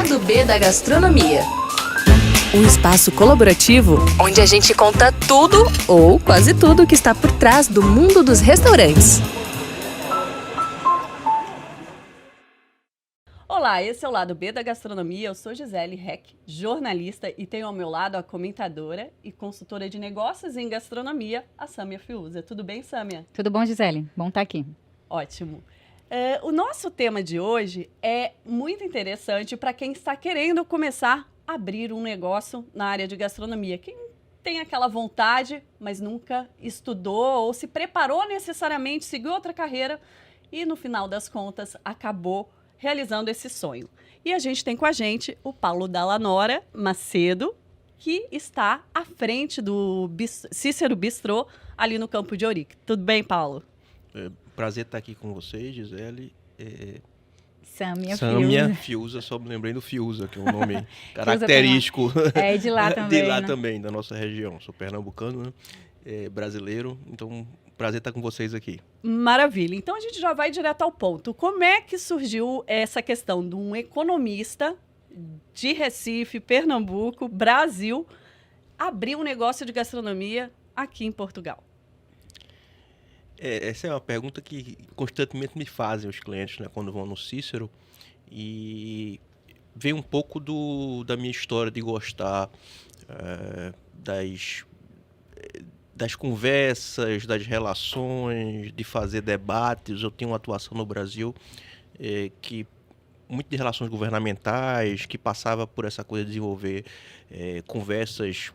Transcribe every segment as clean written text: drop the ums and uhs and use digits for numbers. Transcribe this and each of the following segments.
Lado B da Gastronomia. Um espaço colaborativo onde a gente conta tudo ou quase tudo que está por trás do mundo dos restaurantes. Olá, esse é o Lado B da Gastronomia. Eu sou Gisele Heck, jornalista, e tenho ao meu lado a comentadora e consultora de negócios em gastronomia, a Sâmia Fiuza. Tudo bem, Sâmia? Tudo bom, Gisele? Bom estar aqui. Ótimo. O nosso tema de hoje é muito interessante para quem está querendo começar a abrir um negócio na área de gastronomia. Quem tem aquela vontade, mas nunca estudou ou se preparou necessariamente, seguiu outra carreira e, no final das contas, acabou realizando esse sonho. E a gente tem com a gente o Paulo Dallanora Macedo, que está à frente do Cícero Bistrô, ali no Campo de Ourique. Tudo bem, Paulo? Prazer estar aqui com vocês, Gisele. Sâmia Fiuza, só me lembrei do Fiuza, que é um nome característico. É de lá também. De lá né? também, da nossa região. Sou pernambucano, né? Brasileiro, então prazer estar com vocês aqui. Maravilha. Então a gente já vai direto ao ponto. Como é que surgiu essa questão de um economista de Recife, Pernambuco, Brasil, abrir um negócio de gastronomia aqui em Portugal? Essa é uma pergunta que constantemente me fazem os clientes, né, quando vão no Cícero, e vem um pouco da minha história de gostar das conversas, das relações, de fazer debates. Eu tenho uma atuação no Brasil que muito de relações governamentais, que passava por essa coisa de desenvolver conversas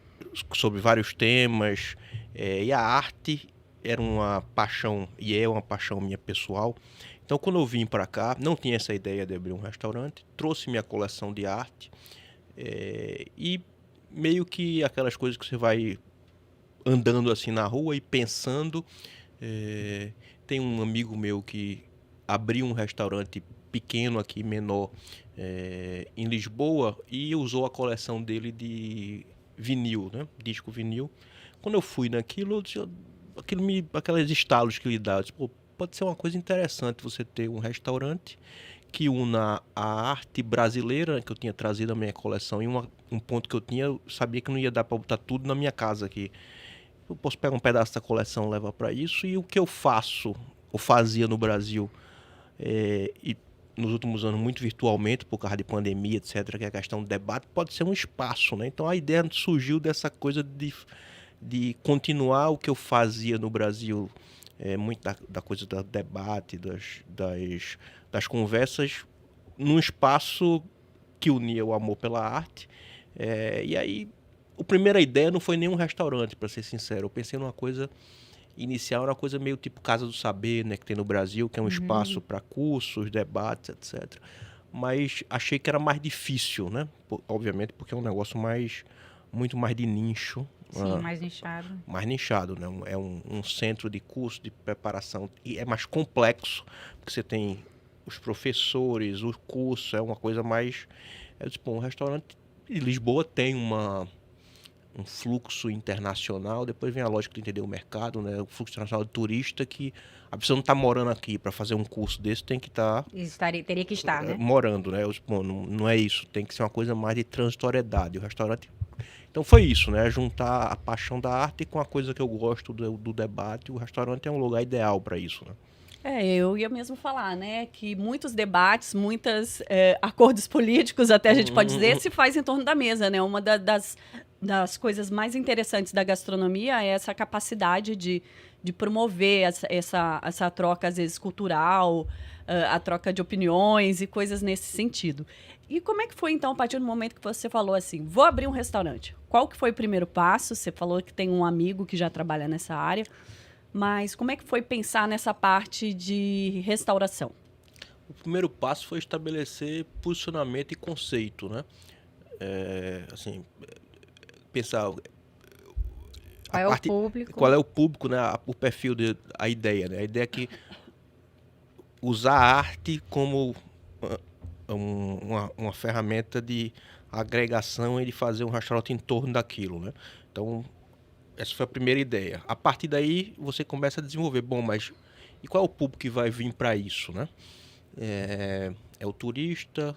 sobre vários temas, e a arte era uma paixão, e é uma paixão minha pessoal. Então, quando eu vim para cá, não tinha essa ideia de abrir um restaurante, trouxe minha coleção de arte, e meio que aquelas coisas que você vai andando assim na rua e pensando. Tem um amigo meu que abriu um restaurante pequeno aqui, menor, em Lisboa, e usou a coleção dele de vinil, né? Disco vinil. Quando eu fui naquilo, eu disse, aqueles estalos que ele dá, eu disse, pô, pode ser uma coisa interessante você ter um restaurante que una a arte brasileira, que eu tinha trazido a minha coleção, e um ponto que eu sabia que não ia dar para botar tudo na minha casa aqui. Eu posso pegar um pedaço da coleção, levar para isso, e o que eu faço, ou fazia no Brasil, e nos últimos anos muito virtualmente, por causa de pandemia, etc., que é a questão do debate, pode ser um espaço, né? Então a ideia surgiu dessa coisa de continuar o que eu fazia no Brasil, muito da coisa do debate, das conversas, num espaço que unia o amor pela arte. E aí, a primeira ideia não foi nenhum restaurante, para ser sincero. Eu pensei numa coisa inicial, era uma coisa meio tipo Casa do Saber, né, que tem no Brasil, que é um espaço para cursos, debates, etc. Mas achei que era mais difícil, né? Obviamente, porque é um negócio muito mais de nicho. Sim, mais nichado. Mais nichado, né? É um centro de curso, de preparação, e é mais complexo, porque você tem os professores, o curso, é uma coisa mais... um restaurante de Lisboa tem um fluxo internacional, depois vem a lógica de entender o mercado, né? O fluxo internacional de turista, que a pessoa não está morando aqui para fazer um curso desse, tem que estar... Teria que estar, né? Morando, né? Não é isso, tem que ser uma coisa mais de transitoriedade. O restaurante... Então foi isso, né? Juntar a paixão da arte com a coisa que eu gosto do debate. O restaurante é um lugar ideal para isso, né? Eu ia mesmo falar, né, que muitos debates, muitos acordos políticos, até a gente pode dizer, se faz em torno da mesa, né? Uma das coisas mais interessantes da gastronomia é essa capacidade de promover essa troca, às vezes, cultural, a troca de opiniões e coisas nesse sentido. E como é que foi, então, a partir do momento que você falou assim, vou abrir um restaurante? Qual que foi o primeiro passo? Você falou que tem um amigo que já trabalha nessa área, mas como é que foi pensar nessa parte de restauração? O primeiro passo foi estabelecer posicionamento e conceito, né? Pensar... Qual é o público, né? O perfil, a ideia, né? A ideia é que usar a arte como uma ferramenta de agregação e de fazer um restaurante em torno daquilo, né? Então, essa foi a primeira ideia. A partir daí, você começa a desenvolver. Bom, mas e qual é o público que vai vir para isso, né? É o turista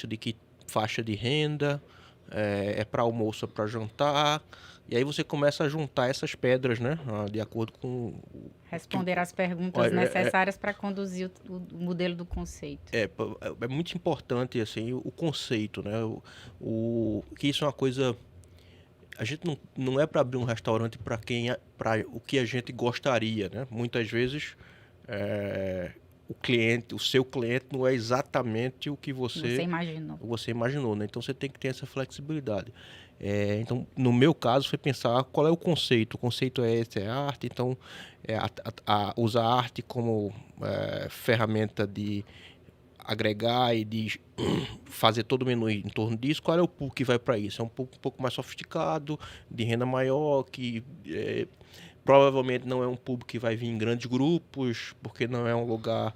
de que faixa de renda, é para almoço ou para jantar. E aí você começa a juntar essas pedras, né? De acordo com... Responder às perguntas necessárias para conduzir o modelo do conceito. É muito importante, assim, o conceito, né? Que isso é uma coisa... A gente não é para abrir um restaurante para o que a gente gostaria, né? Muitas vezes o seu cliente não é exatamente o que você imaginou, né? Então você tem que ter essa flexibilidade. Então, no meu caso, foi pensar qual é o conceito. O conceito é arte, então usar a arte como ferramenta de agregar e de fazer todo o menu em torno disso. Qual é o público que vai para isso? É um público um pouco mais sofisticado, de renda maior, que provavelmente não é um público que vai vir em grandes grupos, porque não é um lugar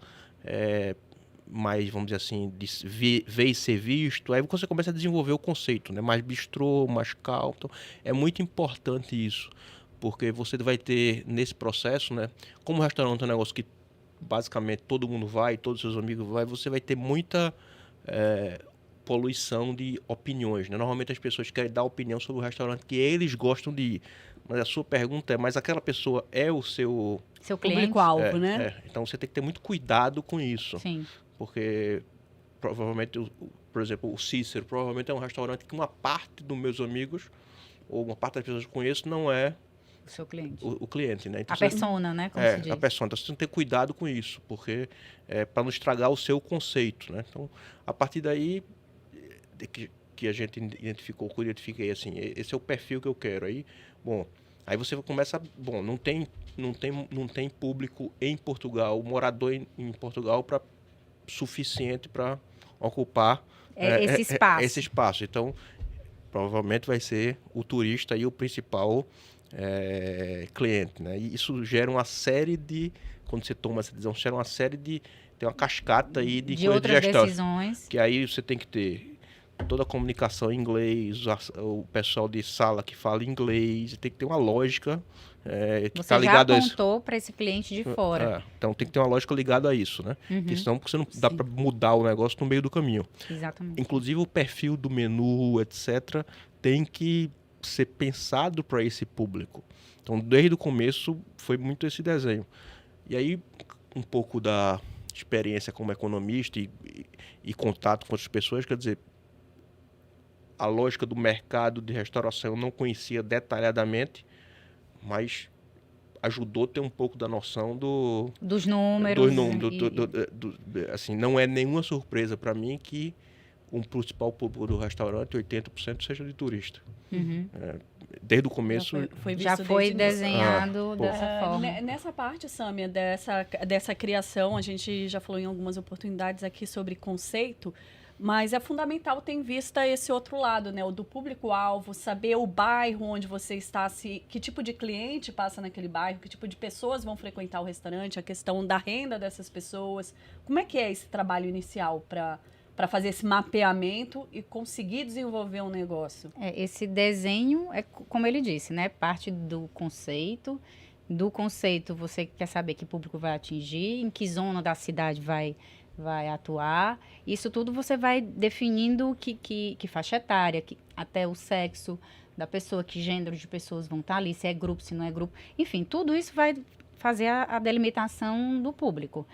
mais, vamos dizer assim, de ver e ser visto. Aí você começa a desenvolver o conceito, né? Mais bistrô, mais calmo. Então, é muito importante isso, porque você vai ter nesse processo, né? Como o restaurante é um negócio que basicamente todo mundo vai, todos os seus amigos vão, você vai ter muita poluição de opiniões, né? Normalmente as pessoas querem dar opinião sobre o restaurante que eles gostam de ir. Mas a sua pergunta mas aquela pessoa é o seu público-alvo, né? Então você tem que ter muito cuidado com isso. Sim. Porque provavelmente, por exemplo, o Cícero provavelmente é um restaurante que uma parte dos meus amigos, ou uma parte das pessoas que eu conheço, não é o seu cliente. O cliente, né? Então, a persona, né? Como se diz. A persona. Então você tem que ter cuidado com isso, porque para não estragar o seu conceito, né? Então, a partir daí que a gente identificou, que eu identifiquei assim, esse é o perfil que eu quero. Aí você começa, não tem público em Portugal, morador em Portugal suficiente para ocupar esse espaço. Então, provavelmente vai ser o turista e o principal cliente, né? E isso gera uma série de... Quando você toma essa decisão, gera uma série de... Tem uma cascata aí de coisas outras de gestão. Decisões. Que aí você tem que ter toda a comunicação em inglês, o pessoal de sala que fala inglês, tem que ter uma lógica que está ligada a isso. Você já apontou para esse cliente de fora. Então tem que ter uma lógica ligada a isso, né? Porque senão você não dá para mudar o negócio no meio do caminho. Exatamente. Inclusive o perfil do menu, etc., tem que ser pensado para esse público. Então desde o começo foi muito esse desenho. E aí um pouco da experiência como economista e contato com outras pessoas, quer dizer, a lógica do mercado de restauração eu não conhecia detalhadamente, mas ajudou a ter um pouco da noção dos números. Assim, não é nenhuma surpresa para mim que um principal público do restaurante, 80% seja de turista. Desde o começo... Já foi desenhado dessa forma. Nessa parte, Sâmia, dessa criação, a gente já falou em algumas oportunidades aqui sobre conceito, mas é fundamental ter em vista esse outro lado, né? O do público-alvo, saber o bairro onde você está, que tipo de cliente passa naquele bairro, que tipo de pessoas vão frequentar o restaurante, a questão da renda dessas pessoas. Como é que é esse trabalho inicial para fazer esse mapeamento e conseguir desenvolver um negócio? Esse desenho é, como ele disse, né? Parte do conceito. Do conceito, você quer saber que público vai atingir, em que zona da cidade vai atuar. Isso tudo você vai definindo que faixa etária, até o sexo da pessoa, que gênero de pessoas vão estar ali, se é grupo, se não é grupo. Enfim, tudo isso vai fazer a delimitação do público.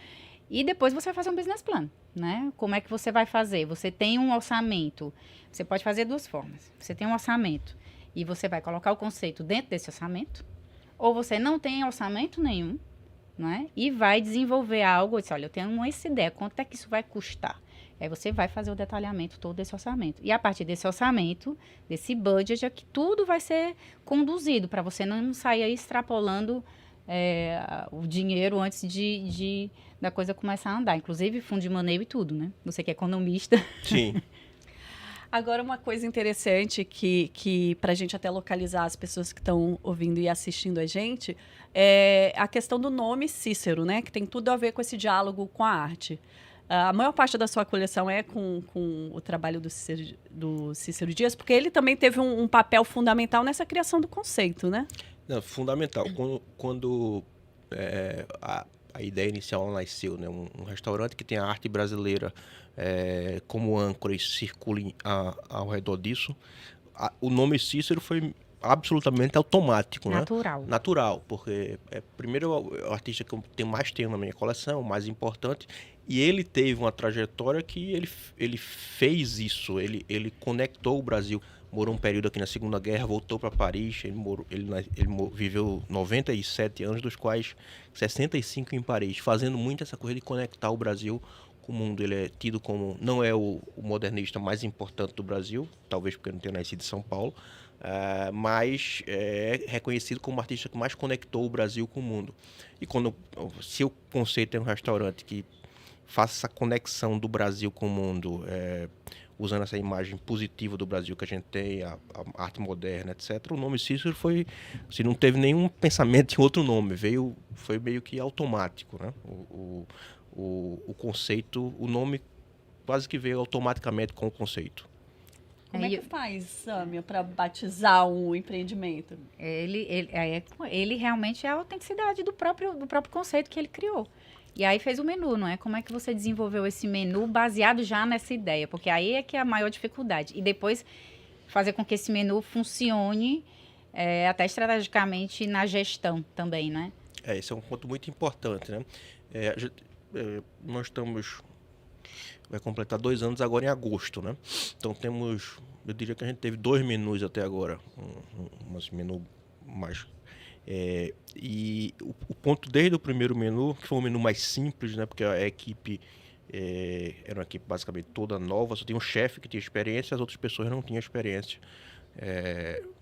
E depois você vai fazer um business plan, né? Como é que você vai fazer? Você tem um orçamento. Você pode fazer duas formas. Você tem um orçamento e você vai colocar o conceito dentro desse orçamento, ou você não tem orçamento nenhum, né? E vai desenvolver algo, olha, eu tenho essa ideia, quanto é que isso vai custar? Aí você vai fazer o detalhamento todo desse orçamento. E a partir desse orçamento, desse budget, é que tudo vai ser conduzido, para você não sair aí extrapolando o dinheiro antes da coisa começar a andar. Inclusive, fundo de maneio e tudo, né? Você que é economista. Sim. Agora, uma coisa interessante que para a gente até localizar as pessoas que estão ouvindo e assistindo a gente, é a questão do nome Cícero, né? Que tem tudo a ver com esse diálogo com a arte. A maior parte da sua coleção é com o trabalho do Cícero Dias, porque ele também teve um papel fundamental nessa criação do conceito, né? Não, fundamental. Quando a a ideia inicial nasceu, né? Um restaurante que tem a arte brasileira como âncora e circule ao redor disso. O nome Cícero foi absolutamente automático, Natural. né? Natural, porque primeiro é o artista que eu tenho na minha coleção, o mais importante, e ele teve uma trajetória que ele fez isso, ele conectou o Brasil. Morou um período aqui na Segunda Guerra, voltou para Paris, ele viveu 97 anos, dos quais 65 em Paris, fazendo muito essa coisa de conectar o Brasil com o mundo. Ele é tido como, não é o modernista mais importante do Brasil, talvez porque não tenha nascido em São Paulo, mas é reconhecido como o artista que mais conectou o Brasil com o mundo. E se o conceito é um restaurante que faça essa conexão do Brasil com o mundo, usando essa imagem positiva do Brasil que a gente tem, a arte moderna, etc. O nome Cícero se não teve nenhum pensamento em outro nome, foi meio que automático, né? O conceito, o nome quase que veio automaticamente com o conceito. Como é que faz, Sâmia, para batizar um empreendimento? Ele realmente é a autenticidade do próprio conceito que ele criou. E aí fez o menu, não é? Como é que você desenvolveu esse menu baseado já nessa ideia? Porque aí é que é a maior dificuldade. E depois fazer com que esse menu funcione até estrategicamente na gestão também, né? Esse é um ponto muito importante, né? Nós vai completar 2 anos agora em agosto, né? Então eu diria que a gente teve 2 menus até agora, um menu mais... e o ponto desde o primeiro menu, que foi um menu mais simples, né? Porque a equipe era uma equipe basicamente toda nova, só tinha um chefe que tinha experiência, as outras pessoas não tinham experiência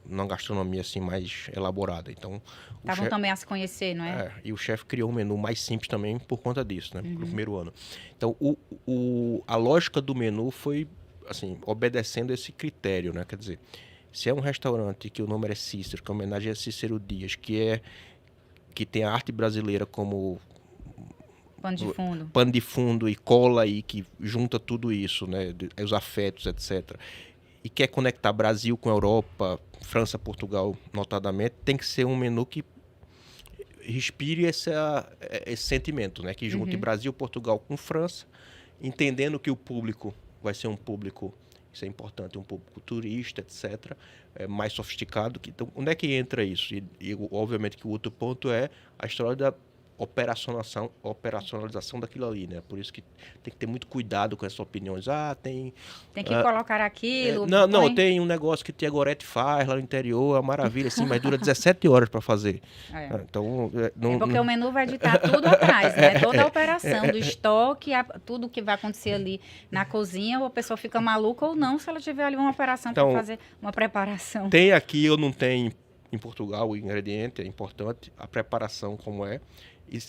numa gastronomia assim mais elaborada. Então estavam também a se conhecer, não é? E o chefe criou um menu mais simples também por conta disso, né? Pro primeiro ano. Então a lógica do menu foi assim, obedecendo esse critério, né? Quer dizer, se é um restaurante que o nome é Cícero, que é homenagem a Cícero Dias, que tem a arte brasileira como pano de fundo e cola aí, que junta tudo isso, né? Os afetos, etc. E quer conectar Brasil com Europa, França, Portugal, notadamente, tem que ser um menu que respire esse sentimento, né? Que junte Brasil, Portugal com França, entendendo que o público vai ser um público, isso é importante, um público turista, etc., mais sofisticado. Então, onde é que entra isso? E obviamente que o outro ponto é a história da operacionalização daquilo ali, né? Por isso que tem que ter muito cuidado com essas opiniões. Tem que colocar aquilo. Não, tem um negócio que Tia Gorete faz lá no interior, é uma maravilha, assim, mas dura 17 horas para fazer. Então, porque o menu vai ditar tudo atrás, né? Toda a operação do estoque, tudo que vai acontecer ali na cozinha, ou a pessoa fica maluca ou não, se ela tiver ali uma operação para fazer uma preparação. Tem aqui, eu não tenho em Portugal, o ingrediente é importante, a preparação como é.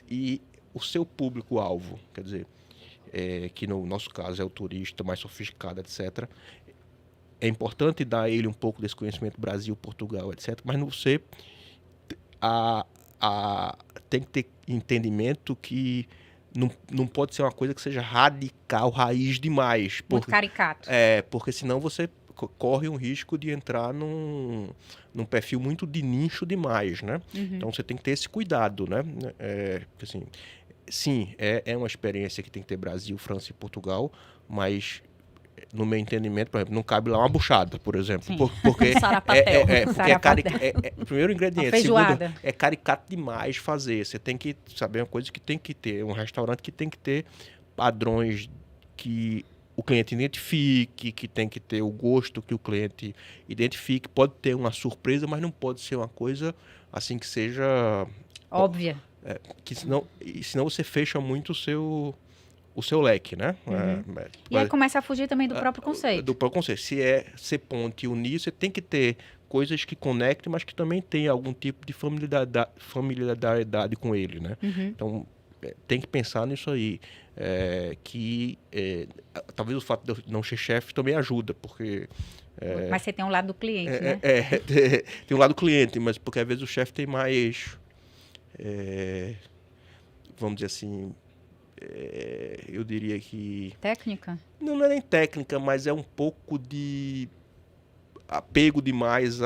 E o seu público-alvo, quer dizer, que no nosso caso é o turista mais sofisticado, etc. É importante dar a ele um pouco desse conhecimento Brasil, Portugal, etc. Mas você tem que ter entendimento que não pode ser uma coisa que seja radical, raiz demais. Muito caricato. Porque senão você corre um risco de entrar num perfil muito de nicho demais, né? Então você tem que ter esse cuidado, né? Assim, sim, é uma experiência que tem que ter Brasil, França e Portugal, mas no meu entendimento, por exemplo, não cabe lá uma buchada, por exemplo, porque primeiro ingrediente, segundo, é caricato demais fazer. Você tem que saber uma coisa que tem que ter, um restaurante que tem que ter padrões que o cliente identifique, que tem que ter o gosto que o cliente identifique. Pode ter uma surpresa, mas não pode ser uma coisa assim que seja óbvia. Senão você fecha muito o seu leque, né? E aí começa a fugir também do próprio conceito. Do próprio conceito. Se é ser ponte e unir, você tem que ter coisas que conectem, mas que também tenham algum tipo de familiaridade com ele, né? Então, tem que pensar nisso aí. Talvez o fato de eu não ser chefe também ajuda, porque... mas você tem um lado do cliente, né? Tem um lado do cliente, mas porque às vezes o chefe tem mais... vamos dizer assim... eu diria que... Técnica? Não é nem técnica, mas é um pouco de apego demais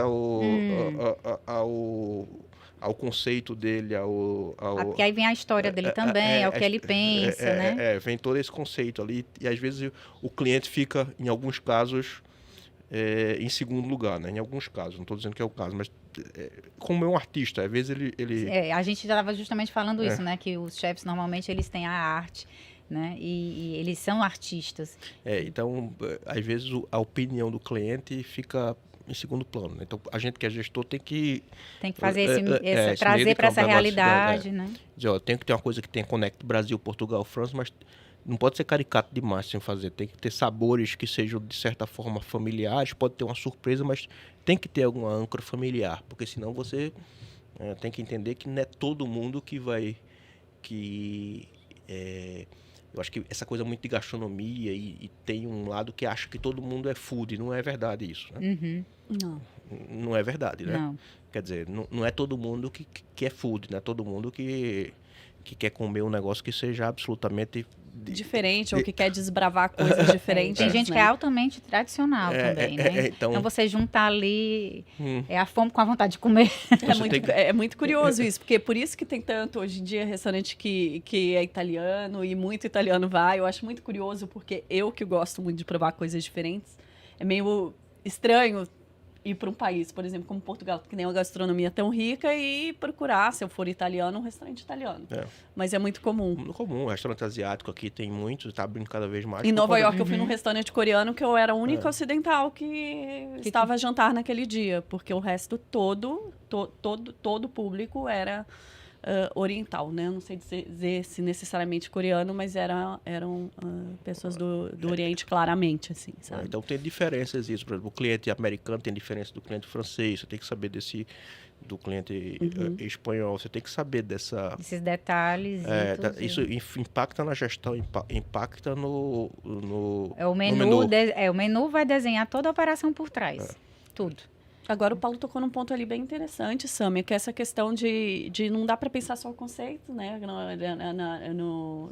ao conceito dele, Porque aí vem a história dele também, ao que ele pensa, né? Vem todo esse conceito ali, e às vezes o cliente fica, em alguns casos, em segundo lugar, né? Em alguns casos, não estou dizendo que é o caso, mas como é um artista, às vezes ele... A gente já estava justamente falando isso, né? Que os chefs, normalmente, eles têm a arte, né? E eles são artistas. Então, às vezes a opinião do cliente fica em segundo plano, né? Então, a gente que é gestor tem que fazer trazer para essa realidade, né? Dizer, ó, tem que ter uma coisa que tenha conecte Brasil, Portugal, França, mas não pode ser caricato demais sem fazer. Tem que ter sabores que sejam, de certa forma, familiares. Pode ter uma surpresa, mas tem que ter alguma âncora familiar, porque senão você tem que entender que não é todo mundo que vai... Eu acho que essa coisa muito de gastronomia e tem um lado que acha que todo mundo é food. Não é verdade isso, né? Uhum. Não é verdade, né? Não. Quer dizer, não é todo mundo que é food, não é todo mundo que quer comer um negócio que seja absolutamente... diferente, ou que quer desbravar coisas diferentes. Tem gente que é altamente tradicional também, né? Então você juntar ali a fome com a vontade de comer. É muito curioso isso, porque por isso que tem tanto, hoje em dia, restaurante que é italiano, e muito italiano vai. Eu acho muito curioso, porque eu que gosto muito de provar coisas diferentes, é meio estranho ir para um país, por exemplo, como Portugal, que nem uma gastronomia tão rica, e procurar, se eu for italiano, um restaurante italiano. Mas é muito comum. Muito comum. O restaurante asiático aqui tem muitos, está abrindo cada vez mais. Em Nova York, eu fui num restaurante coreano que eu era a única ocidental que estava a jantar naquele dia, porque o resto todo o público era oriental, né? Eu não sei dizer se necessariamente coreano, mas eram pessoas do Oriente, claramente, assim, sabe? Então tem diferenças isso. Por exemplo, o cliente americano tem diferença do cliente francês. Você tem que saber do cliente espanhol. Você tem que saber desses detalhes. Isso impacta na gestão, impacta no o menu. O menu vai desenhar toda a operação por trás. Tudo. Agora o Paulo tocou num ponto ali bem interessante, Samia, que é essa questão de não dá para pensar só o conceito, né?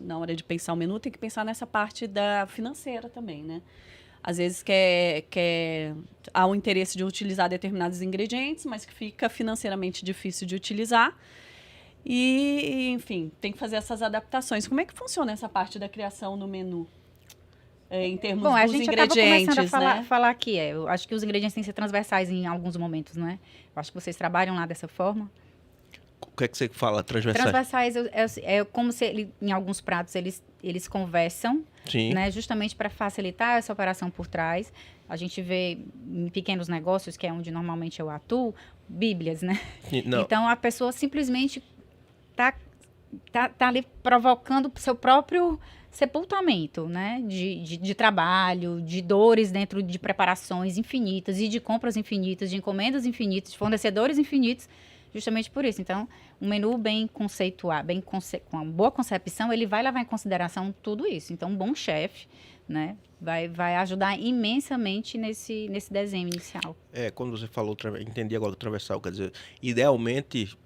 Na hora de pensar o menu, tem que pensar nessa parte da financeira também, né? Às vezes há um interesse de utilizar determinados ingredientes, mas que fica financeiramente difícil de utilizar. E, enfim, tem que fazer essas adaptações. Como é que funciona essa parte da criação do menu? Em termos dos ingredientes, a gente estava começando a falar aqui. Eu acho que os ingredientes têm que ser transversais em alguns momentos, não é? Eu acho que vocês trabalham lá dessa forma. O que é que você fala, transversais? Transversais é como se, em alguns pratos, eles conversam, né? Justamente para facilitar essa operação por trás. A gente vê em pequenos negócios, que é onde normalmente eu atuo, bíblias, né? Não. Então, a pessoa simplesmente tá ali provocando seu próprio sepultamento, né? De trabalho, de dores dentro de preparações infinitas e de compras infinitas, de encomendas infinitas, de fornecedores infinitos, justamente por isso. Então, um menu bem conceituado, com uma boa concepção, ele vai levar em consideração tudo isso. Então, um bom chefe, né, vai ajudar imensamente nesse desenho inicial. Quando você falou, entendi agora o transversal, quer dizer, idealmente...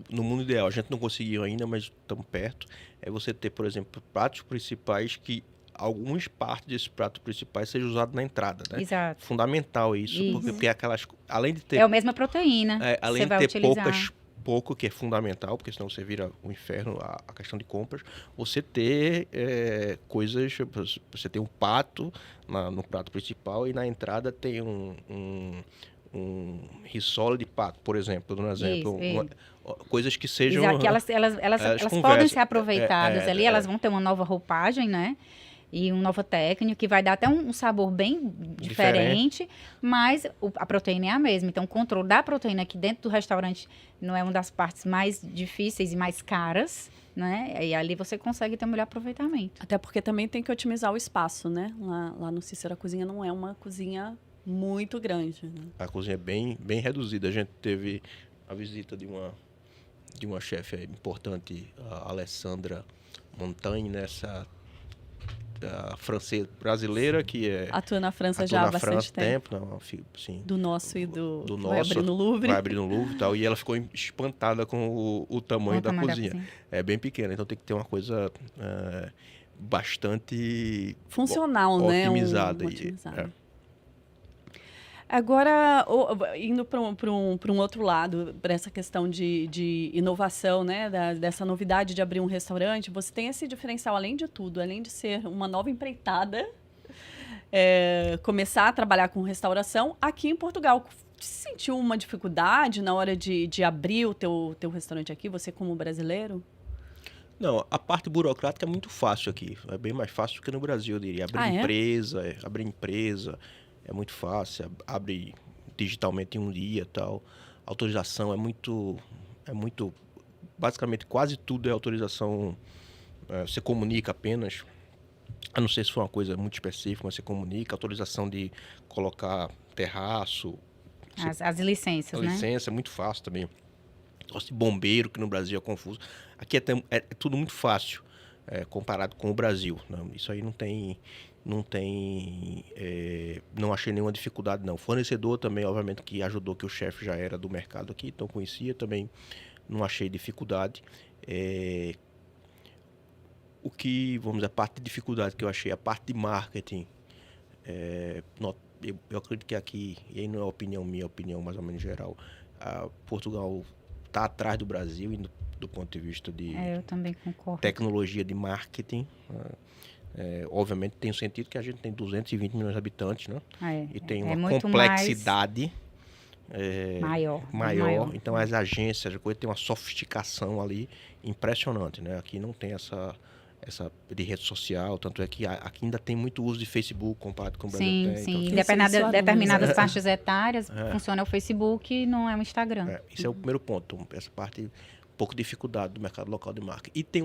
No mundo ideal, a gente não conseguiu ainda, mas estamos perto. É você ter, por exemplo, pratos principais que algumas partes desses pratos principais sejam usados na entrada, né? Exato. Fundamental isso. Porque aquelas, além de ter... É a mesma proteína. Além de ter pouco, que é fundamental, porque senão você vira um inferno a questão de compras, você ter coisas... Você tem um pato no prato principal e na entrada tem um risole de pato, por exemplo, dando um exemplo. Coisas que sejam... Exato, que elas podem ser aproveitadas ali, elas vão ter uma nova roupagem, né? E uma nova técnica, que vai dar até um sabor bem diferente, mas a proteína é a mesma. Então, o controle da proteína aqui dentro do restaurante não é uma das partes mais difíceis e mais caras, né? E ali você consegue ter um melhor aproveitamento. Até porque também tem que otimizar o espaço, né? Lá no Cícero, a cozinha não é uma cozinha muito grande, né? A cozinha é bem reduzida. A gente teve a visita de uma chefe importante, a Alessandra Montagne, nessa francesa brasileira, que atua na França já há bastante tempo. Sim, do nosso e do nosso, vai abrir no Louvre. Vai abrir no Louvre e tal. E ela ficou espantada com o tamanho da cozinha. É bem pequena, então tem que ter uma coisa bastante funcional, né? Otimizada. Agora, indo para um outro lado, para essa questão de inovação, né, dessa novidade de abrir um restaurante, você tem esse diferencial, além de tudo, além de ser uma nova empreitada, começar a trabalhar com restauração aqui em Portugal. Você sentiu uma dificuldade na hora de abrir o teu restaurante aqui, você como brasileiro? Não, a parte burocrática é muito fácil aqui. É bem mais fácil do que no Brasil, eu diria. Abrir empresa é muito fácil. Abre digitalmente em um dia e tal. Autorização é muito... Basicamente, quase tudo é autorização. Você comunica apenas. A não ser se for uma coisa muito específica, mas você comunica. Autorização de colocar terraço. As licenças, A né? licença é muito fácil também. Negócio de bombeiro, que no Brasil é confuso. Aqui é tudo muito fácil, comparado com o Brasil. Não, isso aí não achei nenhuma dificuldade, não. Fornecedor também, obviamente, que ajudou, que o chefe já era do mercado aqui, então conhecia, também não achei dificuldade. O que, vamos dizer, a parte de dificuldade que eu achei, a parte de marketing, eu acredito que aqui, e aí não é opinião minha, é opinião mais ou menos geral, Portugal está atrás do Brasil do ponto de vista de Eu também concordo. tecnologia de marketing. Obviamente tem um sentido que a gente tem 220 milhões de habitantes, né? E tem uma muito complexidade maior. Então as agências, a coisa tem uma sofisticação ali impressionante, né? Aqui não tem essa de rede social, tanto é que aqui ainda tem muito uso de Facebook comparado com o Brasil. Sim. Então, Determinadas faixas etárias funciona o Facebook, não é o Instagram. Esse é o primeiro ponto, essa parte, um pouco de dificuldade do mercado local de marketing. E tem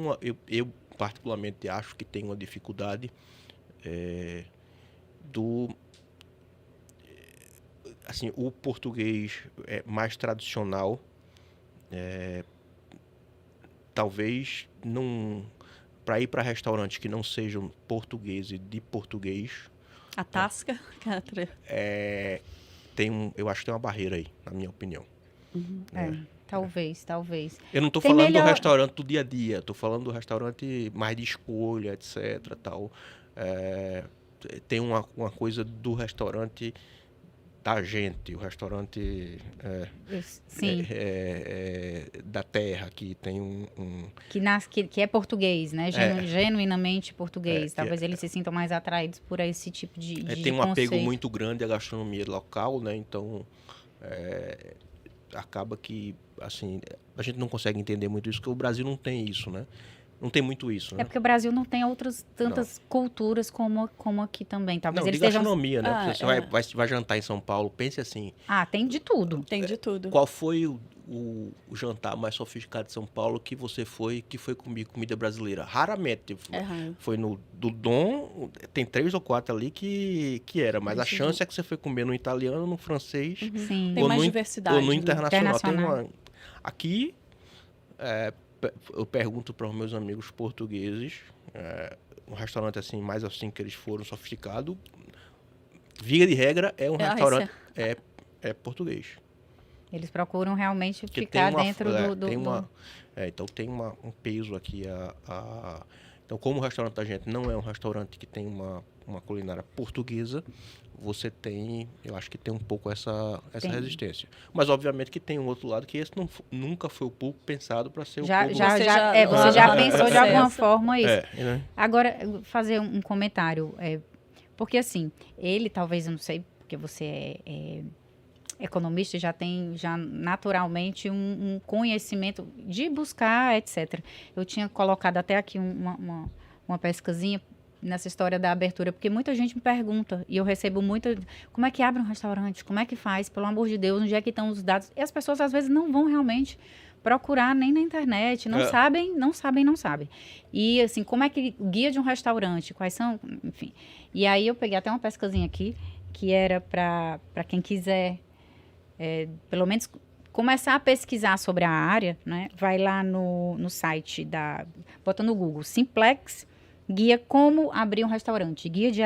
eu particularmente acho que tem uma dificuldade assim, o português mais tradicional, talvez não... Para ir para restaurantes que não sejam portugueses de português... A tasca? Eu acho que tem uma barreira aí, na minha opinião. Talvez. Eu não estou falando do restaurante do dia a dia, estou falando do restaurante mais de escolha, etc. Tal. Tem uma coisa do restaurante da gente, o restaurante da terra, que tem que é português, né? Genuinamente português. Talvez eles se sintam mais atraídos por esse tipo de tem um conceito. apego muito grande à gastronomia local, né? Então, acaba que, assim, a gente não consegue entender muito isso, porque o Brasil não tem isso, né? Não tem muito isso, né? Porque o Brasil não tem tantas culturas como aqui também. Talvez não, eles de gastronomia, né? Você é. vai jantar em São Paulo, pense assim. Tem de tudo. Tem de tudo. Qual foi o jantar mais sofisticado de São Paulo que você foi, que foi comer comida brasileira? Raramente. Foi no do Dom, tem 3 ou 4 ali que era, mas a chance é que você foi comer no italiano, no francês, Sim. Tem mais diversidade. Ou no internacional. Internacional. Aqui, eu pergunto para os meus amigos portugueses, um restaurante assim, mais assim que eles foram sofisticado, via de regra, é um restaurante português. Eles procuram realmente ficar dentro do... Então tem um peso aqui. Então, como o restaurante da gente não é um restaurante que tem uma culinária portuguesa, você tem, eu acho que tem um pouco essa resistência. Mas, obviamente, que tem um outro lado, que esse nunca foi o público pensado para ser o público. Você já pensou de alguma forma isso. Né? Agora, fazer um comentário. Porque, assim, ele talvez, eu não sei, porque você é economista, já tem naturalmente um conhecimento de buscar, etc. Eu tinha colocado até aqui uma pescazinha nessa história da abertura, porque muita gente me pergunta, e eu recebo como é que abre um restaurante? Como é que faz? Pelo amor de Deus, onde é que estão os dados? E as pessoas, às vezes, não vão realmente procurar nem na internet, não sabem. E, assim, como é que guia de um restaurante? Quais são? Enfim. E aí, eu peguei até uma pescazinha aqui, que era para quem quiser, pelo menos, começar a pesquisar sobre a área, né? Vai lá no site bota no Google, Simplex guia como abrir um restaurante, guia de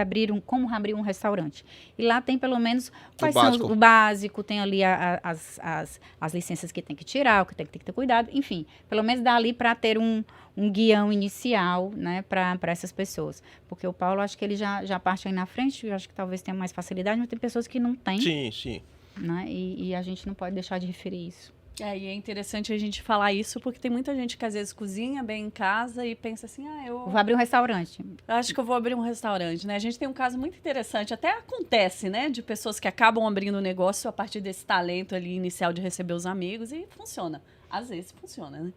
como abrir um restaurante. E lá tem pelo menos quais são o básico, tem ali as licenças que tem que tirar, o que tem que ter cuidado, enfim, pelo menos dá ali para ter um guião inicial, né, para essas pessoas. Porque o Paulo, acho que ele já parte aí na frente, eu acho que talvez tenha mais facilidade, mas tem pessoas que não têm. Sim, sim. Né, e a gente não pode deixar de referir isso. E é interessante a gente falar isso, porque tem muita gente que às vezes cozinha bem em casa e pensa assim, eu vou abrir um restaurante. Acho que eu vou abrir um restaurante, né? A gente tem um caso muito interessante, até acontece, né? De pessoas que acabam abrindo um negócio a partir desse talento ali inicial de receber os amigos e funciona. Às vezes funciona, né?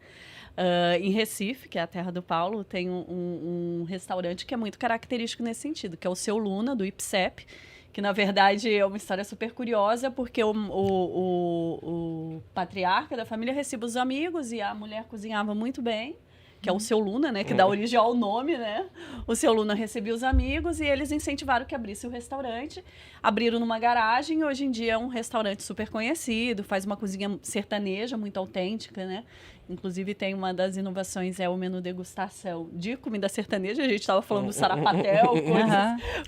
Em Recife, que é a terra do Paulo, tem um restaurante que é muito característico nesse sentido, que é o Seu Luna, do IPSEP, que, na verdade, é uma história super curiosa, porque o patriarca da família recebe os amigos e a mulher cozinhava muito bem, que é o Seu Luna, né? Que dá origem ao nome, né? O Seu Luna recebia os amigos e eles incentivaram que abrisse o restaurante. Abriram numa garagem e hoje em dia é um restaurante super conhecido, faz uma cozinha sertaneja muito autêntica, né? Inclusive tem uma das inovações, é o menu degustação de comida sertaneja. A gente estava falando do sarapatel,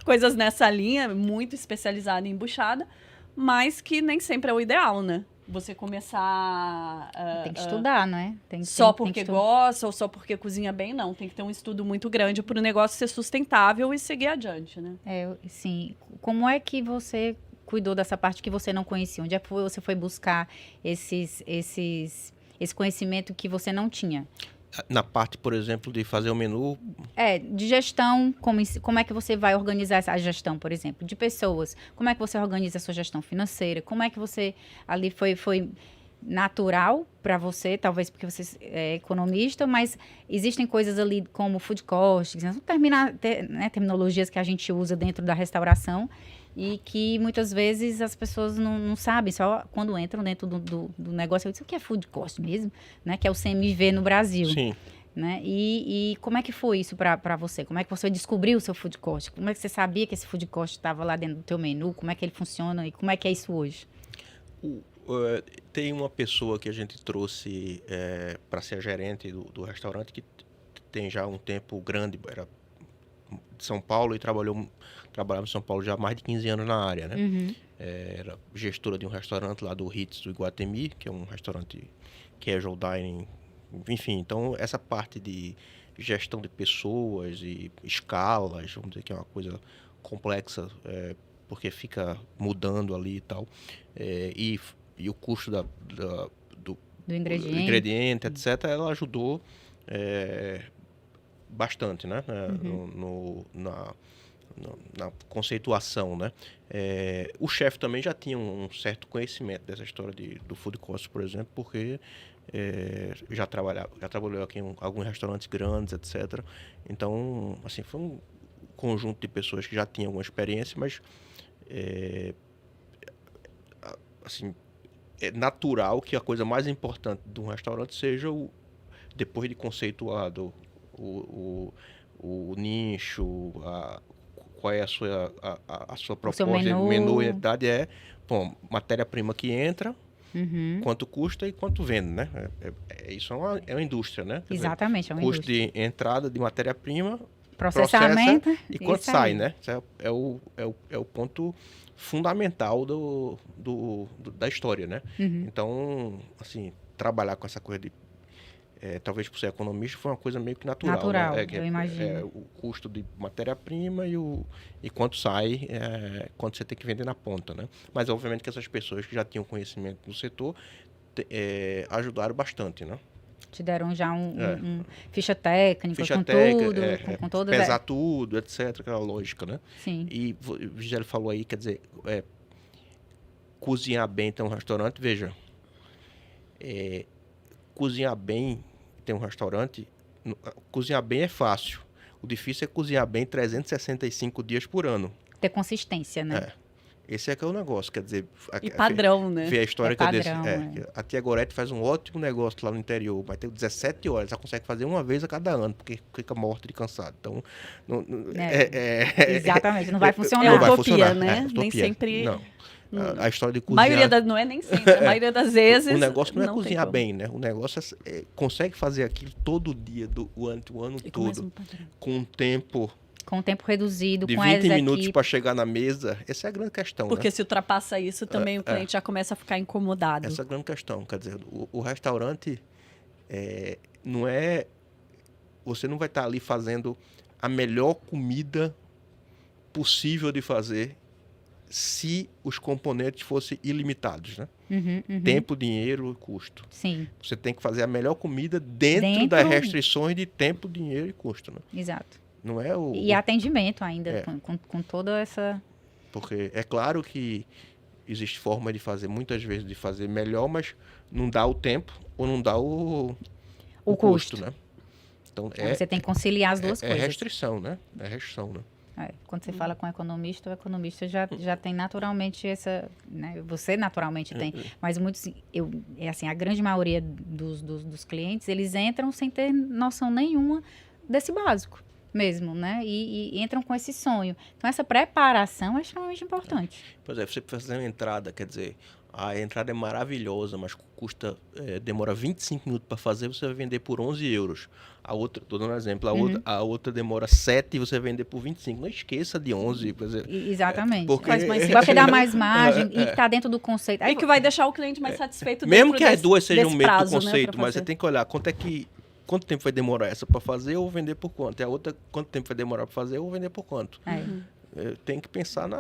coisas nessa linha, muito especializada em embuchada, mas que nem sempre é o ideal, né? Você começar... tem que estudar, não é? Só porque gosta ou só porque cozinha bem, não. Tem que ter um estudo muito grande para o negócio ser sustentável e seguir adiante, né? Sim. Como é que você cuidou dessa parte que você não conhecia? Onde é que você foi buscar esse conhecimento que você não tinha? Na parte, por exemplo, de fazer o menu... de gestão, como é que você vai organizar a gestão, por exemplo, de pessoas, como é que você organiza a sua gestão financeira, como é que você, ali foi natural para você, talvez porque você é economista, mas existem coisas ali como food cost, terminologias que a gente usa dentro da restauração e que muitas vezes as pessoas não sabem, só quando entram dentro do negócio, eu disse, o que é food cost mesmo? Né? Que é o CMV no Brasil. Sim. Né? E como é que foi isso para você? Como é que você descobriu o seu food cost? Como é que você sabia que esse food cost estava lá dentro do teu menu? Como é que ele funciona e como é que é isso hoje? Tem uma pessoa que a gente trouxe para ser a gerente do restaurante que tem já um tempo grande, era de São Paulo e trabalhava em São Paulo já há mais de 15 anos na área, né? Uhum. Era gestora de um restaurante lá do Ritz do Iguatemi, que é um restaurante casual dining, enfim. Então, essa parte de gestão de pessoas e escalas, vamos dizer que é uma coisa complexa, porque fica mudando ali e tal, e o custo do ingrediente, etc., ela ajudou bastante, né? Na conceituação, né? O chefe também já tinha um certo conhecimento dessa história do food cost, por exemplo, porque já trabalhou aqui em alguns restaurantes grandes, etc. Então, assim, foi um conjunto de pessoas que já tinham alguma experiência, mas assim, é natural que a coisa mais importante de um restaurante seja depois de conceituado o nicho, qual é a sua proposta, menu e idade matéria-prima que entra, quanto custa e quanto vende, né? Isso é uma indústria, né? Exatamente, é uma custo indústria. De entrada de matéria-prima, processamento e quanto sai, né? Isso é o ponto fundamental da história, né? Então, assim, trabalhar com essa coisa de talvez por ser economista foi uma coisa meio que natural, né? Eu imagino. O custo de matéria-prima e quanto sai, quanto você tem que vender na ponta, né? Mas obviamente que essas pessoas que já tinham conhecimento no setor ajudaram bastante, né? Te deram já ficha técnica, com tudo. Pesar tudo, etc, aquela lógica, né? Sim. E o Gisele falou aí, quer dizer, cozinhar bem tem um restaurante, veja, cozinhar bem tem um restaurante, cozinhar bem é fácil. O difícil é cozinhar bem 365 dias por ano. Ter consistência, né? Esse é que é o negócio, quer dizer... E padrão, né? Ver a história padrão, que a tia Gorete faz um ótimo negócio lá no interior, vai ter 17 horas, ela consegue fazer uma vez a cada ano, porque fica morta de cansado. Então, exatamente, não vai funcionar. É utopia, né? Nem sempre... A história de Maioria cozinhar... não é nem sempre, a maioria das vezes. O negócio não é tem cozinhar como. bem, né? O negócio consegue fazer aquilo todo dia, o ano E com o mesmo todo, padrão. com um tempo Com tempo reduzido, de com 20 as minutos equipes. para chegar na mesa. Essa é a grande questão, Porque né? se ultrapassa isso, também o cliente já começa a ficar incomodado. Essa é a grande questão. Quer dizer, o restaurante não é... Você não vai estar ali fazendo a melhor comida possível de fazer se os componentes fossem ilimitados, né? Tempo, dinheiro e custo. Sim, Você tem que fazer a melhor comida dentro Dentro- das restrições de tempo, dinheiro e custo, né? exato. Não é E atendimento ainda, É. com toda essa... Porque é claro que existe forma de fazer, muitas vezes, de fazer melhor, mas não dá o tempo ou não dá o custo. né? Então, Aí você tem que conciliar as duas é coisas. restrição, né? É restrição, né? Quando você fala com o economista já tem naturalmente essa, né? Você naturalmente tem, mas muitos, assim, a grande maioria dos clientes, eles entram sem ter noção nenhuma desse básico mesmo, né? E entram com esse sonho. Então, essa preparação é extremamente importante. Pois é, você fazer uma entrada, quer dizer, a entrada é maravilhosa, mas demora 25 minutos para fazer, você vai vender por 11 euros. A outra, estou dando um exemplo, a outra demora 7 e você vai vender por 25. Não esqueça de 11, por exemplo. Exatamente. Porque- Faz mais Porque dá sentido. mais margem e está dentro do conceito. E que vai deixar o cliente mais satisfeito Mesmo dentro que as desse- duas sejam desse meio do prazo, né, conceito, pra mas você fazer. tem que olhar quanto tempo vai demorar essa para fazer ou vender por quanto. E a outra, quanto tempo vai demorar para fazer ou vender por quanto. Tem que pensar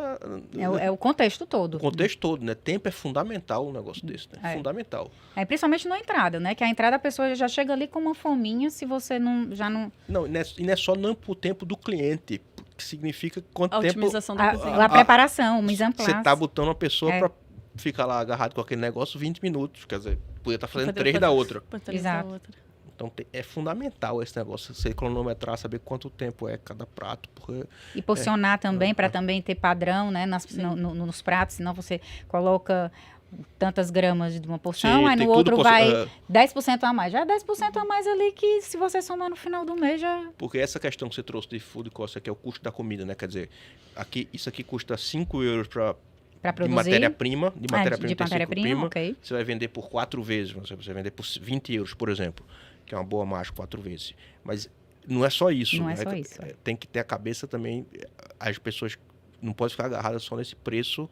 É o contexto todo. no contexto todo, né? Tempo é fundamental um negócio desse, né? É. Fundamental. Principalmente na entrada, né? Que a entrada a pessoa já chega ali com uma fominha, se você já não... Não, e não é só não pro tempo do cliente, que significa quanto A tempo otimização da cozinha. A preparação, o mise en você place. tá botando uma pessoa É. para ficar lá agarrado com aquele negócio 20 minutos. Quer dizer, podia estar fazendo Poder 3 da outra. potencializar Exato. a outra. Então é fundamental esse negócio, você cronometrar, saber quanto tempo é cada prato, porque E porcionar também, para também ter padrão, né? Nos pratos, senão você coloca tantas gramas de uma porção, Sim, aí tem no tudo outro vai é. 10% a mais. Já é 10% a mais ali que, se você somar no final do mês, já... Porque essa questão que você trouxe de food cost aqui é o custo da comida, né? Quer dizer, isso aqui custa 5 euros Para de produzir. matéria-prima. De De matéria-prima, tem matéria-prima, 5 prima. ok. Você vai vender por 4 vezes. Você vai vender por 20 euros, por exemplo. Que é uma boa margem, 4 vezes. Mas não é só isso. Não é né? só isso. Tem que ter a cabeça também. As pessoas não podem ficar agarradas só nesse preço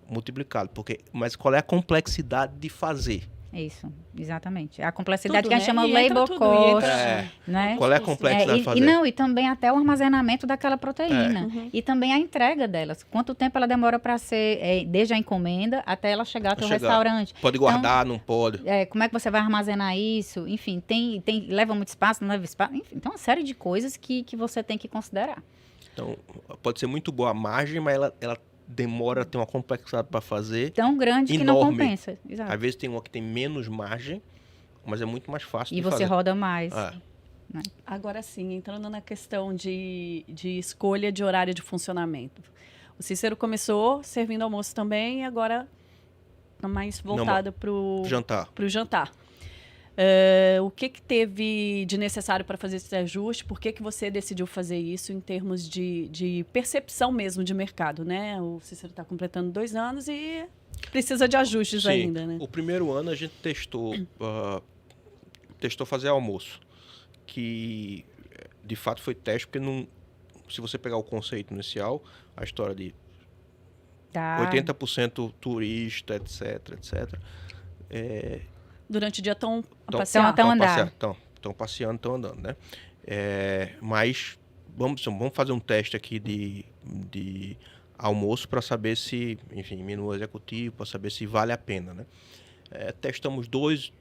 multiplicado. Mas qual é a complexidade de fazer? Isso, exatamente. A complexidade Tudo, que a gente né? chama E entra labor tudo, cost, É. né? Qual é a complexidade de fazer? E também até o armazenamento daquela proteína. E também a entrega delas. Quanto tempo ela demora para ser, desde a encomenda até ela chegar ao teu restaurante. Pode guardar, não pode. Como é que você vai armazenar isso? Enfim, leva muito espaço, não leva espaço? Enfim, tem uma série de coisas que você tem que considerar. Então, pode ser muito boa a margem, mas ela demora, tem uma complexidade para fazer. Tão grande que não Enorme. compensa. Exato. Às vezes tem uma que tem menos margem, mas é muito mais fácil E de você fazer. roda mais. Agora sim, entrando na questão de escolha de horário de funcionamento. O Cícero começou servindo almoço também e agora está mais voltado para o Jantar. jantar. O que teve de necessário para fazer esse ajuste? Por que você decidiu fazer isso em termos de percepção mesmo de mercado, né? O Cícero está completando 2 anos e precisa de ajustes Sim. ainda, né? O primeiro ano a gente testou fazer almoço, que de fato foi teste, porque não, se você pegar o conceito inicial, a história de Tá. 80% turista, etc, etc. Durante o dia estão a Tão- passear. Tão andando. Estão passeando, estão andando, né? Mas vamos fazer um teste aqui de almoço para saber se, enfim, menu executivo, para saber se vale a pena, né? Testamos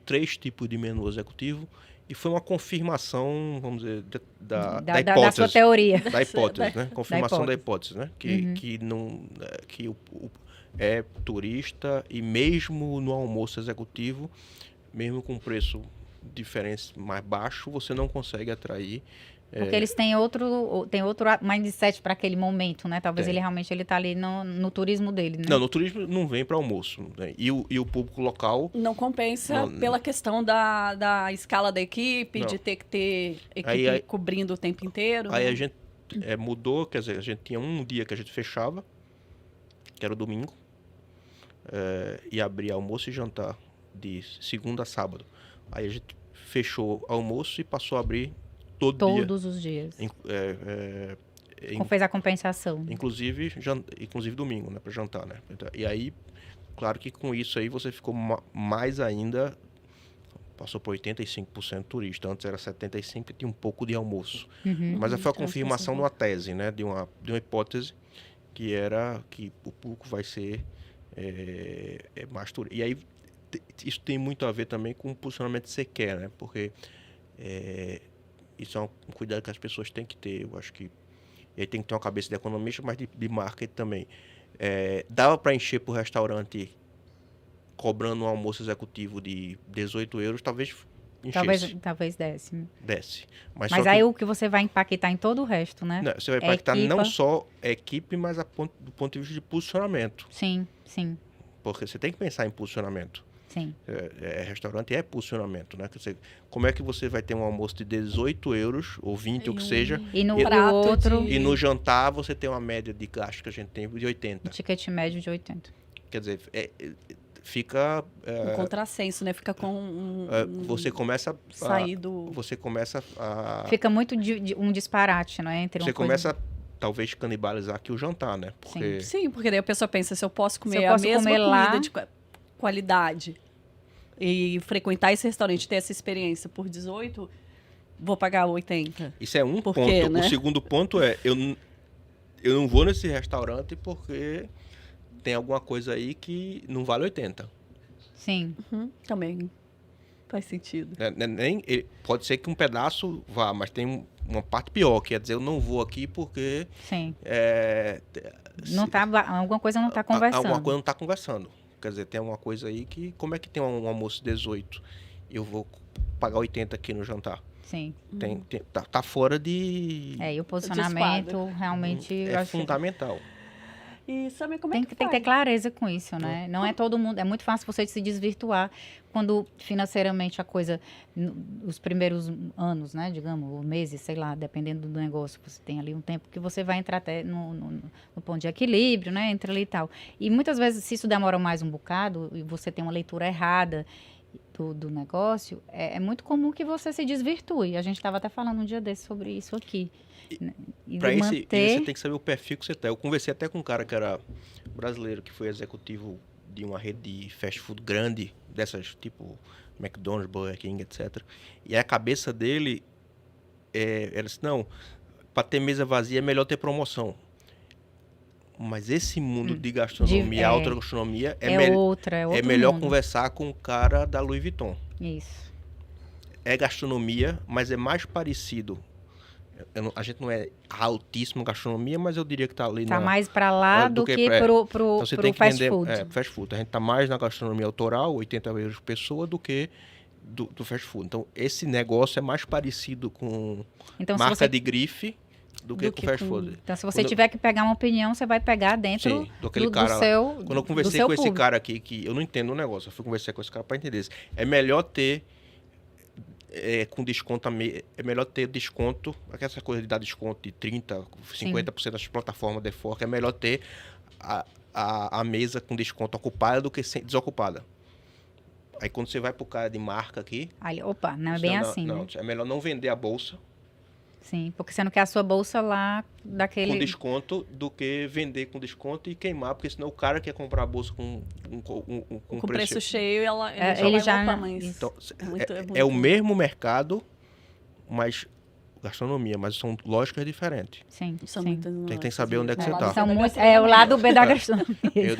3 tipos de menu executivo e foi uma confirmação, vamos dizer, da hipótese. Da sua teoria. Da hipótese, né? Confirmação da hipótese. hipótese, né? Que é turista e mesmo no almoço executivo, mesmo com preço diferente mais baixo, você não consegue atrair. Porque eles têm outro mindset para aquele momento, né? Talvez Tem. ele realmente tá ali no turismo dele, né? Não, no turismo não vem para almoço. Né? E o público local. Não compensa pela questão da escala da equipe, Não. de ter que ter equipe Aí- cobrindo o tempo inteiro. Aí né? a gente mudou, quer dizer, a gente tinha um dia que a gente fechava, que era o domingo. e abria almoço e jantar de segunda a sábado. Aí a gente fechou almoço e passou a abrir todo dia. Todos os dias. Em- Fez a compensação. Inclusive domingo, né, para jantar, né? E aí, claro que com isso aí você ficou mais ainda, passou por 85% turista. Antes era 75% e tinha um pouco de almoço. Mas foi a confirmação de uma tese, né, de uma hipótese que era que o público vai ser mais turista. E aí isso tem muito a ver também com o posicionamento que você quer, né? Porque isso é um cuidado que as pessoas têm que ter. Eu acho que e aí tem que ter uma cabeça de economista, mas de marketing também. Dava para encher para o restaurante cobrando um almoço executivo de 18 euros, talvez enchesse. Talvez desse. Desce. Mas só aí o que você vai impactar em todo o resto, né? Não, você vai impactar não só a equipe, mas do ponto de vista de posicionamento. Sim. Porque você tem que pensar em posicionamento. Sim. Restaurante é posicionamento, né? Como é que você vai ter um almoço de 18 euros, ou 20, o que seja, E no prato outro, e no jantar você tem uma média de gasto que a gente tem de 80. ticket médio de 80. Quer dizer, fica... Um contrassenso, né? Fica com você começa sair do... Você começa a... Fica muito um disparate, né? Entre Você uma coisa... começa talvez canibalizar aqui o jantar, né? Porque Sim, porque daí a pessoa pensa, se eu posso comer eu a posso mesma comer comida lá... de qualidade e frequentar esse restaurante, ter essa experiência por 18, vou pagar 80. isso é um Por ponto. quê, né? O segundo ponto é, eu não vou nesse restaurante porque tem alguma coisa aí que não vale 80. Sim. Também faz sentido. Pode ser que um pedaço vá, mas tem uma parte pior, que é dizer, eu não vou aqui porque... Sim. Alguma coisa não está conversando. Alguma coisa não está conversando. Quer dizer, tem uma coisa aí que... Como é que tem um almoço 18 e eu vou pagar 80 aqui no jantar? Sim. Tá fora de... E o posicionamento realmente... eu acho fundamental. E sabe como tem que ter clareza com isso, né? Não é todo mundo... É muito fácil você se desvirtuar quando financeiramente a coisa... Os primeiros anos, né? Digamos, ou meses, sei lá, dependendo do negócio. Você tem ali um tempo que você vai entrar até no ponto de equilíbrio, né? Entra ali e tal. E muitas vezes, se isso demora mais um bocado e você tem uma leitura errada do negócio, é muito comum que você se desvirtue. A gente estava até falando um dia desse sobre isso aqui. Para isso, você tem que saber o perfil que você tem. Eu conversei até com um cara que era brasileiro, que foi executivo de uma rede de fast food grande, dessas tipo McDonald's, Burger King, etc. E a cabeça dele era assim, não, para ter mesa vazia é melhor ter promoção. Mas esse mundo de gastronomia, alta gastronomia, é melhor mundo. conversar com o cara da Louis Vuitton. Isso. É gastronomia, mas é mais parecido. A gente não é altíssimo gastronomia, mas eu diria que está ali... Está mais para lá do que pro fast food. Fast food. A gente está mais na gastronomia autoral, 80 euros por pessoa, do que do fast food. Então, esse negócio é mais parecido com marca de grife do que com fast food. Então, se você tiver que pegar uma opinião, você vai pegar dentro do seu Quando eu conversei com esse cara aqui, que eu não entendo o negócio, eu fui conversar com esse cara para entender isso. É melhor ter... com desconto, é melhor ter desconto, essa coisa de dar desconto de 30%, 50% das plataformas de forca, é melhor ter a mesa com desconto ocupada do que desocupada. Aí quando você vai pro cara de marca aqui... Aí, opa, não é bem assim, né? É melhor não vender a bolsa. Sim, porque você não quer a sua bolsa lá daquele... Com desconto, do que vender com desconto e queimar, porque senão o cara quer comprar a bolsa com preço cheio, ele já vai mas... Então, é o mesmo mercado, mas gastronomia, mas são lógicas diferentes. Sim, Tem que saber onde é que você está. O lado B da gastronomia.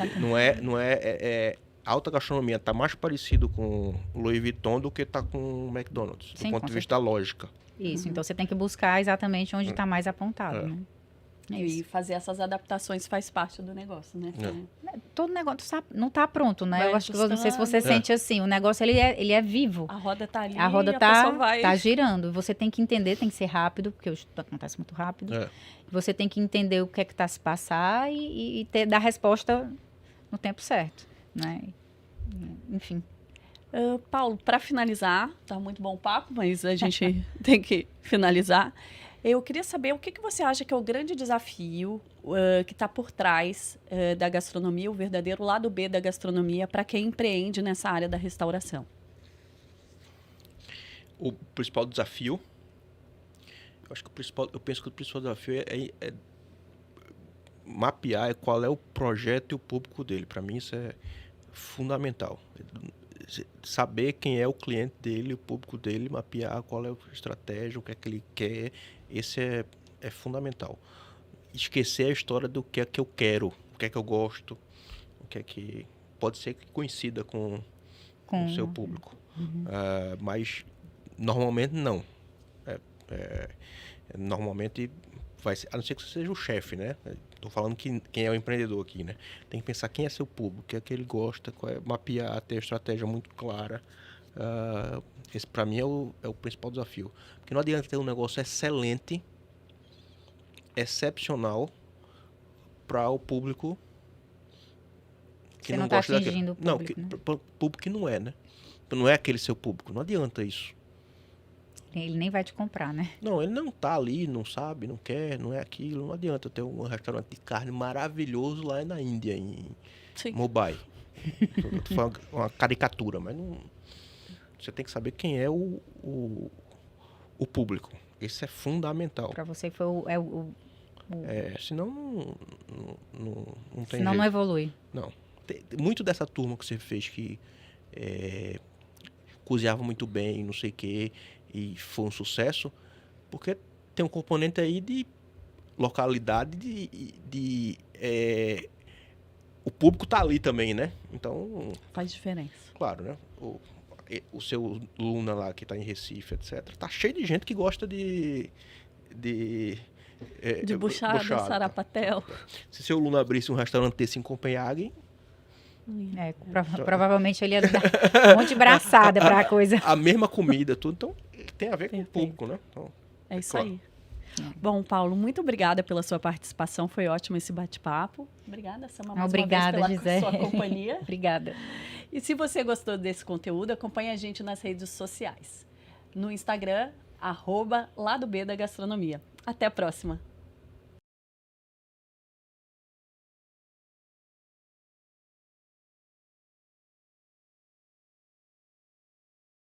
Não é alta gastronomia, está mais parecido com Louis Vuitton do que está com McDonald's, do ponto de vista da lógica. Isso, então você tem que buscar exatamente onde está mais apontado, né? E fazer essas adaptações faz parte do negócio, né? Todo negócio não está pronto, né? Eu acho que não sei se você sente assim, o negócio ele é vivo. A roda está ali, a roda está tá girando. Você tem que entender, tem que ser rápido, porque hoje tudo acontece muito rápido. Você tem que entender o que é que está se passar e dar resposta no tempo certo, né? Enfim. Paulo, para finalizar, tá muito bom o papo, mas a gente tem que finalizar. Eu queria saber o que você acha que é o grande desafio que está por trás da gastronomia, o verdadeiro lado B da gastronomia, para quem empreende nessa área da restauração. O principal desafio, eu penso que o principal desafio é mapear qual é o projeto e o público dele. Para mim isso é fundamental. Saber quem é o cliente dele, o público dele, mapear qual é a estratégia, o que é que ele quer, esse é fundamental. Esquecer a história do que é que eu quero, o que é que eu gosto, o que é que pode ser que coincida com o seu público. Mas normalmente não. Normalmente vai ser, a não ser que você seja o chefe, né? Estou falando quem é o empreendedor aqui, né? Tem que pensar quem é seu público, o que é que ele gosta, mapear, ter estratégia muito clara. Esse para mim é o principal desafio. Porque não adianta ter um negócio excelente, excepcional, para o público que Você não tá gosta daquilo. atingindo o público, né? Para o público que não é, né? Não é aquele seu público, não adianta isso. Ele nem vai te comprar, né? Não, ele não tá ali, não sabe, não quer, não é aquilo. Não adianta ter um restaurante de carne maravilhoso lá na Índia, em Mumbai. Tô falando uma caricatura, mas não... Você tem que saber quem é o público. Isso é fundamental. Para você foi Senão não tem senão jeito. não evolui. Não. Muito dessa turma que você fez que cozinhava muito bem, não sei o quê, e foi um sucesso, porque tem um componente aí de localidade, o público tá ali também, né? Então... Faz diferença. Claro, né? O seu Luna lá, que tá em Recife, etc., tá cheio de gente que gosta de buchada, sarapatel. Se seu Luna abrisse um restaurante desse em Copenhague... Provavelmente ele ia dar um monte de braçada para a coisa. A mesma comida, tudo. Então, tem a ver com o público, né? Então, é isso aí. Bom, Paulo, muito obrigada pela sua participação. Foi ótimo esse bate-papo. Obrigada, Sama, mais Obrigada, uma vez pela Gisele. sua companhia. Obrigada. E se você gostou desse conteúdo, acompanhe a gente nas redes sociais. No Instagram, @Lado B da Gastronomia. Até a próxima.